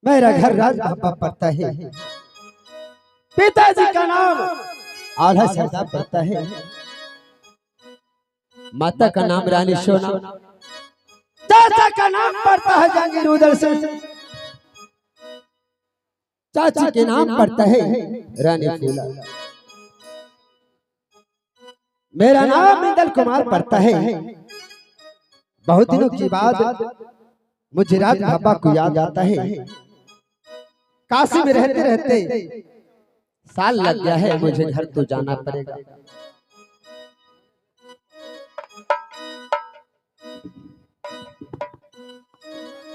मेरा घर राज बाबा पड़ता है, पिताजी का नाम आल्हा सरदार पड़ता है, माता का नाम रानी सोना, चाचा का नाम पड़ता है जहांगीर उदल सिंह, चाची के नाम पड़ता है रानी फूला, मेरा नाम इंदल कुमार पड़ता है। बहुत दिनों के बाद मुझे राज बाबा को याद आता है। काशी में रहते रहते साल लग गया है, मुझे घर तो जाना पड़ेगा।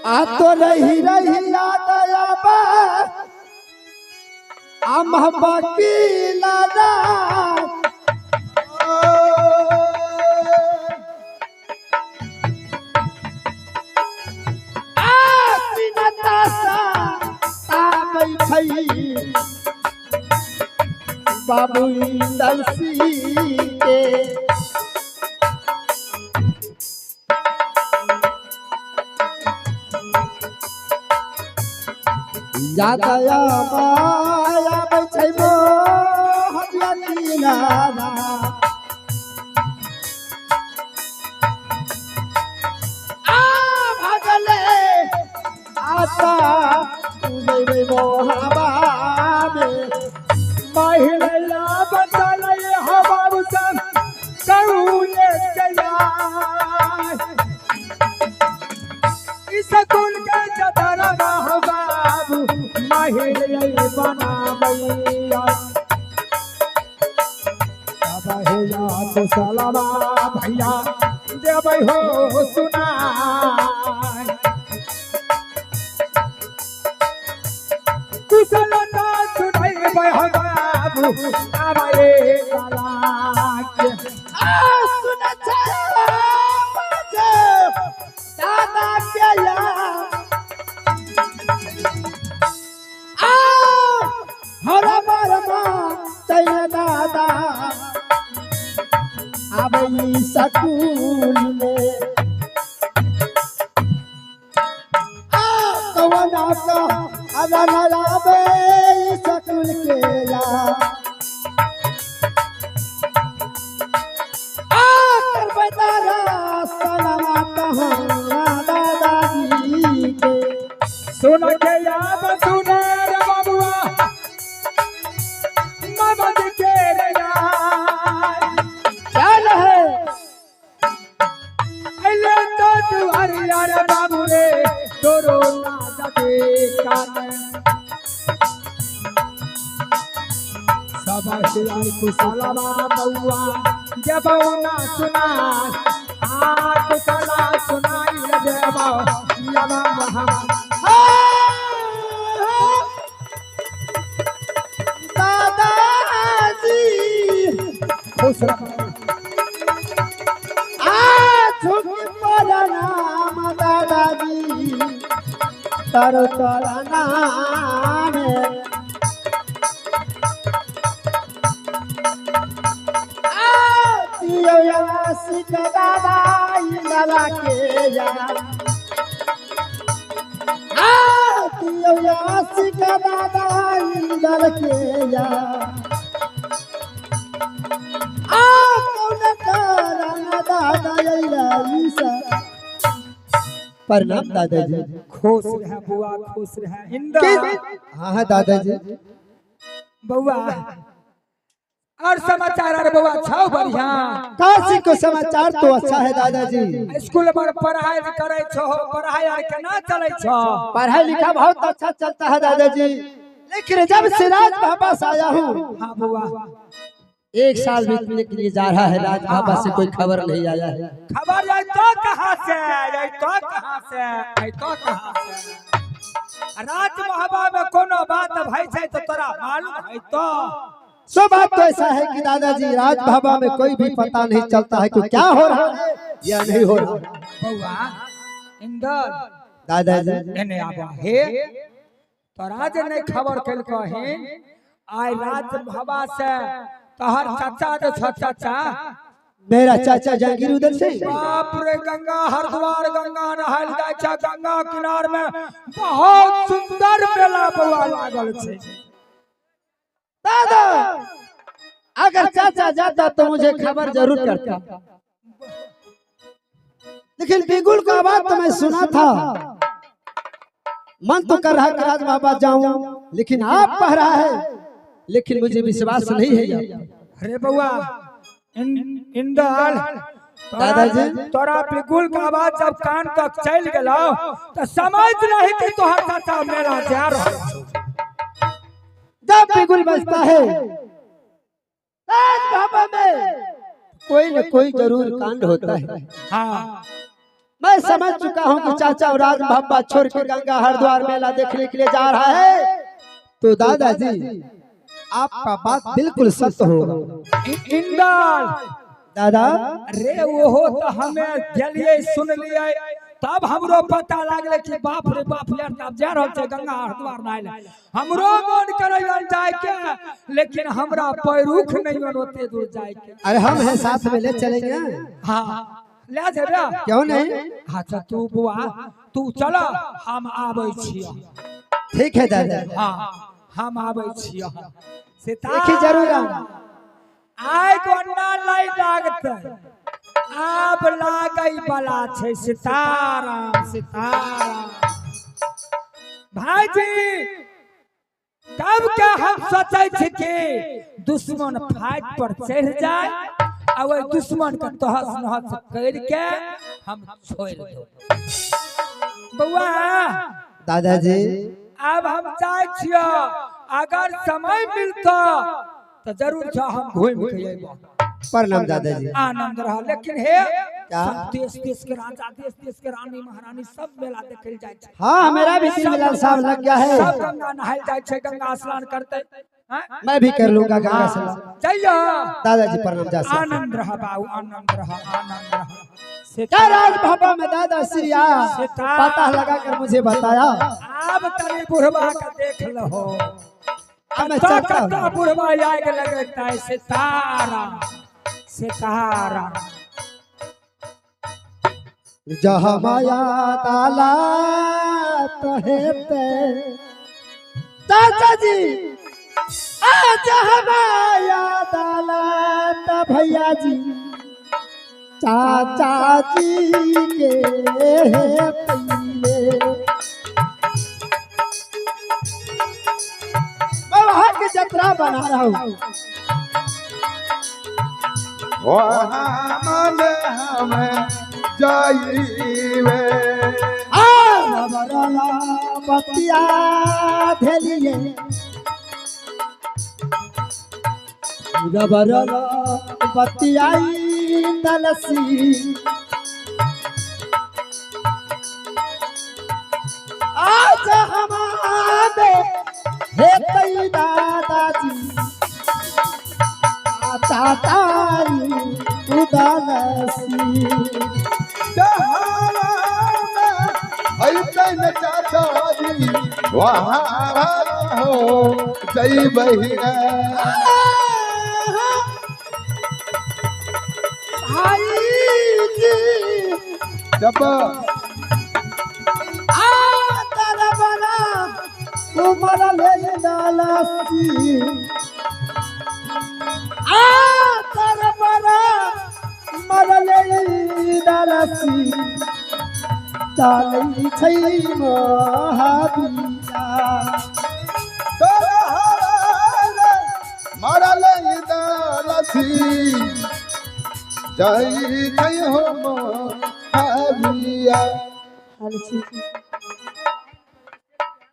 आ तो रही रही याद आबा अम्मा की लाला बाबू इंदल सिंह के याद आया माया बैठे मो हरिया किनारा आ भगले आशा तुझे मोहबा में महिला बदले हमारू सब कौले गया इस कुल के जदरा बाबू महिला बना भैया अब है याद सलामा भैया जब हो सुना कुशलता सुनाई बाबू आवाए तलाक आ सुन दादा प्याया आ हरा मारमा तैया दादा आबई सकूल में आ कवना का अदनराबे सकूल के या आ करबतारा सलामा कहां दादाजी के सुन के याद सुने रे बाबुआ ममद के रे चल है अले तो तू हरिया रे बाबू रे तोरो ना दे कान सब यार कुशलवा बउआ जब ना सुना आप कला सुनाई देबा यमा मोहम्मद दादाजी खुश आ झुक पड़ा नाम दादाजी तारो तोरा नाम सिक दादा इंदला के या सिक दादा इंदल के या कौन करना दादा प्रणाम दादाजी। खुश रह बुआ, खुश रह इंदल। हाँ दादाजी। बुआ और समाचार अरे बुआ छाओ बढ़िया। काशी को समाचार तो अच्छा है दादाजी। स्कूल में पढ़ाई करे छो, पढ़ाई आर केना चले छो? पढ़ाई लिखा बहुत अच्छा चलता है दादाजी, लेकिन जब से राज बाबा से आया हूँ, हाँ बुआ, 1 साल बीतने के लिए जा रहा है, राज बाबा से कोई खबर नहीं आया है। खबर आई तो कहाँ से? आई तो कहाँ से? आई तो कहाँ से? राज बाबा में कोनो बात भाई छै तो तोरा मालूम है तो? सो बात तो ऐसा है कि दादाजी राज बाबा में कोई भी पता नहीं चलता है कि क्या हो रहा है या नहीं हो रहा। बुआ इंदल दादाजी एने आबा हे तो राज ने खबर कल कहिन आई राज बाबा से तोहर चाचा जो चाचा मेरा चाचा जहांगीर उदल सिंह। बाप रे गंगा हरिद्वार गंगा नहाल जाय छ, गंगा किनार में बहुत सुंदर बउआ लागल छे। दादा अगर चाचा जाता तो मुझे खबर जरूर करता, लेकिन बिगुल का आवाज तो मैं सुना था। मन तो कर रहा कि राज बाबा जाऊं, लेकिन आप कह रहा है, लेकिन मुझे विश्वास नहीं है यार। अरे बउआ इंदल दादाजी तोरा बिगुल का आवाज जब कान तक चल गेलो तो समझ नहीं कि तोहर चाचा मेरा जा रहा। जब बिगुल बजता है राज बाबा में कोई न कोई जरूर कांड होता है। हाँ मैं समझ चुका हूँ कि चाचा और राज बाबा छोड़ के गंगा हरिद्वार मेला देखने के लिए जा रहा है। तो दादाजी आपका बात बिल्कुल सत्य होगा। इंदल दादा अरे वो तो हमें गेलिए सुन लिए, तब हमरो पता लागले कि बाप रे बाप यार तब जा रहल छे गंगा हरिद्वार नहाइले। हमरो मन करे जाए के, लेकिन हमरा पैरुख नहीं ओते दूर जाए के। अरे हम हैं साथ में ले चलेंगे। हाँ ले जेबे क्यों नहीं? अच्छा तू बुआ तू चल हम आबै छियै। ठीक है दादा। हाँ हम आबै छियै। देखी जरूर आइ गोन्ना लाई लागते आब लागई बला छे। सीताराम सीताराम भाईजी कब के हम सोचे छी कि दुश्मन फाइट पर चढ़ जाए आ ओइ दुश्मन के तहस नहस कर के हम छोड़ दो। बउआ दादाजी अब हम जाए छियो, अगर समय मिलता तो जरूर जा हम घूम के अइबो। प्रणाम दादाजी। आनंद रहा। लेकिन हे क्या? सब देश देश के राजा देश देश के रानी महारानी सब मेला देखल जाय छे। हाँ मेरा भी दिल में लालसा लग गया है। सब गंगा नहाय जाय छे, गंगा स्नान करते। मैं भी कर लूंगा गंगा स्नान। जइयो दादाजी प्रणाम जा। आनंद रहा बाबू आनंद रहा आनंद रहा। क्या राज बाबा में दादा श्रीया पता लगा कर मुझे बताया। अब तनी बुढ़वा का देख लो। अब मैं चलता हूँ। बुढ़वा आगे लगता है। सितारा सितारा जहाँ माया ताला तहेते चाचा जी आज हमाया ताला ता भैया जी चाचा जी के मैं वहाँ की जत्रा बना रहा हूँ। हमें जाइवे बरला बतिया धेलिए बरला बतियाई तलसी आज हमारे हे कई दादाजी चाचाई उदासी ऐसन चाचा जी वहाँ हो जई बहिना भाई जी जब तारा बना उमर ले डालसी तारा बना मरले डालसी चाली छै महाबिया मरल दलसी जई हो मोहबिया।